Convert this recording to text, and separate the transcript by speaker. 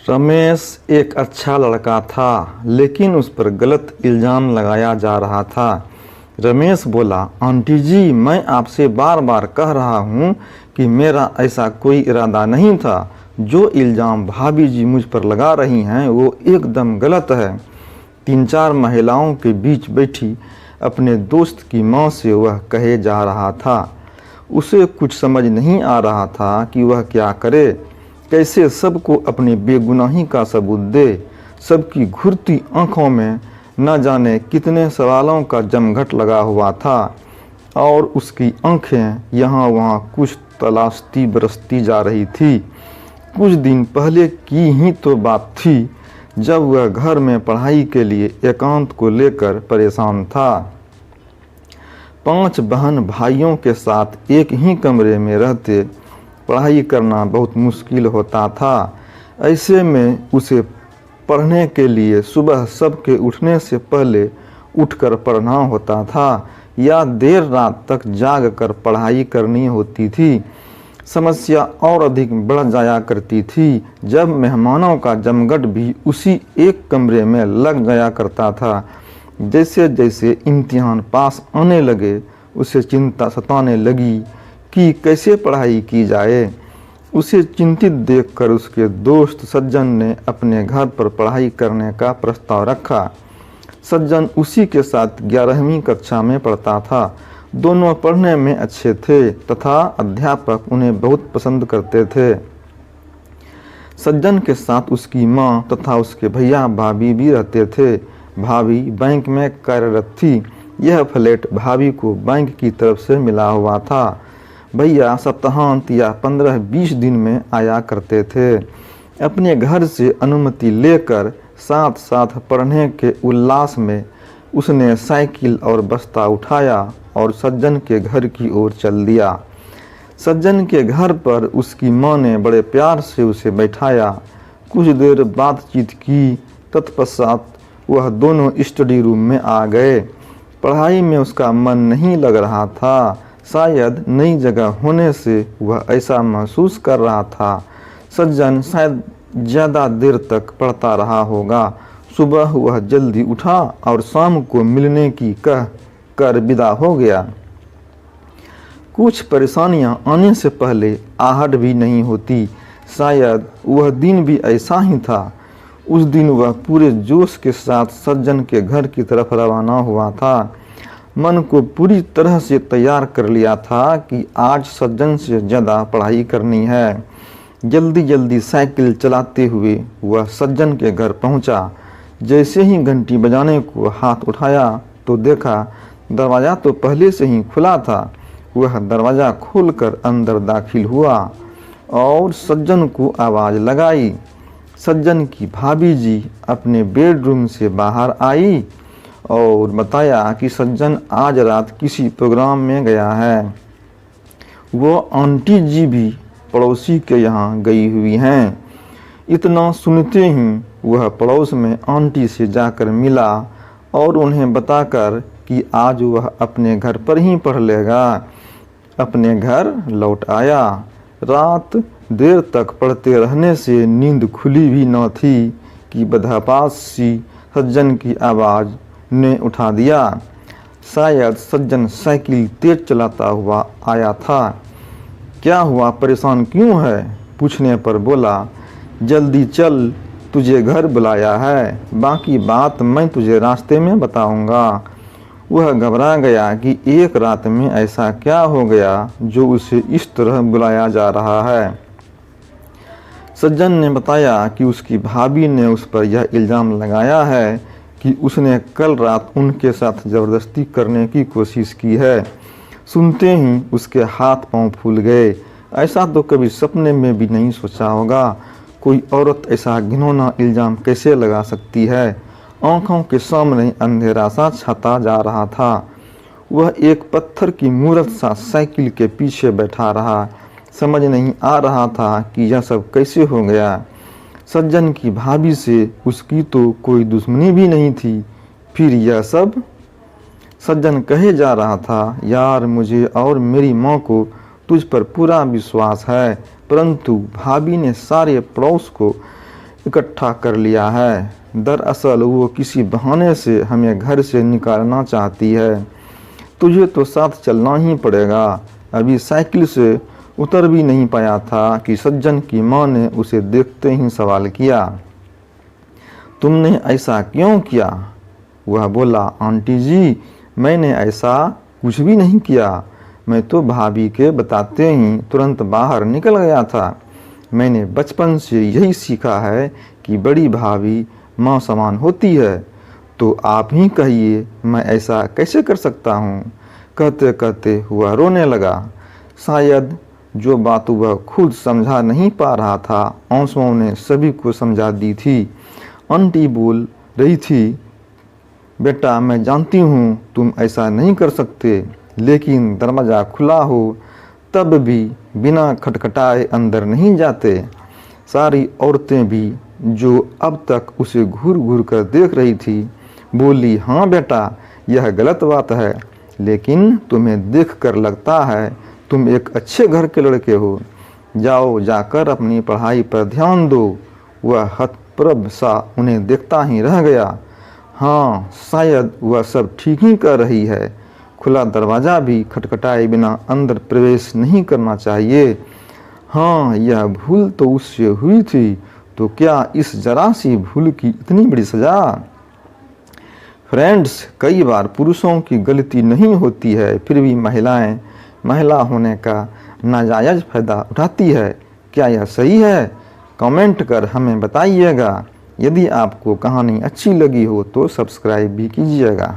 Speaker 1: रमेश एक अच्छा लड़का था, लेकिन उस पर गलत इल्ज़ाम लगाया जा रहा था। रमेश बोला, आंटी जी, मैं आपसे बार बार कह रहा हूँ कि मेरा ऐसा कोई इरादा नहीं था। जो इल्ज़ाम भाभी जी मुझ पर लगा रही हैं वो एकदम गलत है। 3-4 महिलाओं के बीच बैठी अपने दोस्त की माँ से वह कहे जा रहा था। उसे कुछ समझ नहीं आ रहा था कि वह क्या करे, कैसे सबको अपनी बेगुनाही का सबूत दे। सबकी घुरती आंखों में न जाने कितने सवालों का जमघट लगा हुआ था और उसकी आंखें यहाँ वहाँ कुछ तलाशती बरसती जा रही थी। कुछ दिन पहले की ही तो बात थी जब वह घर में पढ़ाई के लिए एकांत को लेकर परेशान था। 5 बहन भाइयों के साथ एक ही कमरे में रहते पढ़ाई करना बहुत मुश्किल होता था। ऐसे में उसे पढ़ने के लिए सुबह सबके उठने से पहले उठकर पढ़ना होता था या देर रात तक जाग कर पढ़ाई करनी होती थी। समस्या और अधिक बढ़ जाया करती थी जब मेहमानों का जमघट भी उसी एक कमरे में लग जाया करता था। जैसे जैसे इम्तिहान पास आने लगे उसे चिंता सताने लगी कि कैसे पढ़ाई की जाए। उसे चिंतित देखकर उसके दोस्त सज्जन ने अपने घर पर पढ़ाई करने का प्रस्ताव रखा। सज्जन उसी के साथ 11वीं कक्षा में पढ़ता था। दोनों पढ़ने में अच्छे थे तथा अध्यापक उन्हें बहुत पसंद करते थे। सज्जन के साथ उसकी माँ तथा उसके भैया भाभी भी रहते थे। भाभी बैंक में कार्यरत थी। यह फ्लैट भाभी को बैंक की तरफ से मिला हुआ था। भैया सप्ताहांत या 15-20 दिन में आया करते थे। अपने घर से अनुमति लेकर साथ साथ पढ़ने के उल्लास में उसने साइकिल और बस्ता उठाया और सज्जन के घर की ओर चल दिया। सज्जन के घर पर उसकी माँ ने बड़े प्यार से उसे बैठाया। कुछ देर बातचीत की, तत्पश्चात वह दोनों स्टडी रूम में आ गए। पढ़ाई में उसका मन नहीं लग रहा था। शायद नई जगह होने से वह ऐसा महसूस कर रहा था। सज्जन शायद ज़्यादा देर तक पढ़ता रहा होगा। सुबह वह जल्दी उठा और शाम को मिलने की कह कर विदा हो गया। कुछ परेशानियां आने से पहले आहट भी नहीं होती। शायद वह दिन भी ऐसा ही था। उस दिन वह पूरे जोश के साथ सज्जन के घर की तरफ रवाना हुआ था। मन को पूरी तरह से तैयार कर लिया था कि आज सज्जन से ज़्यादा पढ़ाई करनी है। जल्दी जल्दी साइकिल चलाते हुए वह सज्जन के घर पहुंचा। जैसे ही घंटी बजाने को हाथ उठाया तो देखा दरवाज़ा तो पहले से ही खुला था। वह दरवाज़ा खोलकर अंदर दाखिल हुआ और सज्जन को आवाज़ लगाई। सज्जन की भाभी जी अपने बेडरूम से बाहर आई और बताया कि सज्जन आज रात किसी प्रोग्राम में गया है। वो आंटी जी भी पड़ोसी के यहाँ गई हुई हैं। इतना सुनते ही वह पड़ोस में आंटी से जाकर मिला और उन्हें बताकर कि आज वह अपने घर पर ही पढ़ लेगा। अपने घर लौट आया। रात देर तक पढ़ते रहने से नींद खुली भी न थी कि बदहवास सी सज्जन की आवाज़ ने उठा दिया। शायद सज्जन साइकिल तेज चलाता हुआ आया था। क्या हुआ, परेशान क्यों है? पूछने पर बोला, जल्दी चल, तुझे घर बुलाया है, बाकी बात मैं तुझे रास्ते में बताऊंगा। वह घबरा गया कि एक रात में ऐसा क्या हो गया जो उसे इस तरह बुलाया जा रहा है। सज्जन ने बताया कि उसकी भाभी ने उस पर यह इल्ज़ाम लगाया है कि उसने कल रात उनके साथ ज़बरदस्ती करने की कोशिश की है। सुनते ही उसके हाथ पांव फूल गए। ऐसा तो कभी सपने में भी नहीं सोचा होगा। कोई औरत ऐसा घिनौना इल्ज़ाम कैसे लगा सकती है। आंखों के सामने अंधेरा सा छाता जा रहा था। वह एक पत्थर की मूरत सा साइकिल के पीछे बैठा रहा। समझ नहीं आ रहा था कि यह सब कैसे हो गया। सज्जन की भाभी से उसकी तो कोई दुश्मनी भी नहीं थी, फिर यह सब। सज्जन कहे जा रहा था, यार मुझे और मेरी माँ को तुझ पर पूरा विश्वास है, परंतु भाभी ने सारे पड़ोस को इकट्ठा कर लिया है। दरअसल वो किसी बहाने से हमें घर से निकालना चाहती है। तुझे तो साथ चलना ही पड़ेगा। अभी साइकिल से उतर भी नहीं पाया था कि सज्जन की माँ ने उसे देखते ही सवाल किया, तुमने ऐसा क्यों किया? वह बोला, आंटी जी, मैंने ऐसा कुछ भी नहीं किया। मैं तो भाभी के बताते ही तुरंत बाहर निकल गया था। मैंने बचपन से यही सीखा है कि बड़ी भाभी माँ समान होती है। तो आप ही कहिए, मैं ऐसा कैसे कर सकता हूँ? कहते कहते वह रोने लगा। शायद जो बात वह खुद समझा नहीं पा रहा था, आंसुओं ने सभी को समझा दी थी। आंटी बोल रही थी, बेटा मैं जानती हूँ तुम ऐसा नहीं कर सकते, लेकिन दरवाज़ा खुला हो तब भी बिना खटखटाए अंदर नहीं जाते। सारी औरतें भी जो अब तक उसे घूर घूर कर देख रही थी बोली, हाँ बेटा यह गलत बात है, लेकिन तुम्हें देखकर लगता है तुम एक अच्छे घर के लड़के हो। जाओ जाकर अपनी पढ़ाई पर ध्यान दो। वह हतप्रभ सा उन्हें देखता ही रह गया। हाँ, शायद वह सब ठीक ही कर रही है। खुला दरवाज़ा भी खटखटाए बिना अंदर प्रवेश नहीं करना चाहिए। हाँ, यह भूल तो उससे हुई थी, तो क्या इस जरा सी भूल की इतनी बड़ी सज़ा? फ्रेंड्स, कई बार पुरुषों की गलती नहीं होती है, फिर भी महिलाएं महिला होने का नाजायज़ फ़ायदा उठाती है। क्या यह सही है? कमेंट कर हमें बताइएगा। यदि आपको कहानी अच्छी लगी हो तो सब्सक्राइब भी कीजिएगा।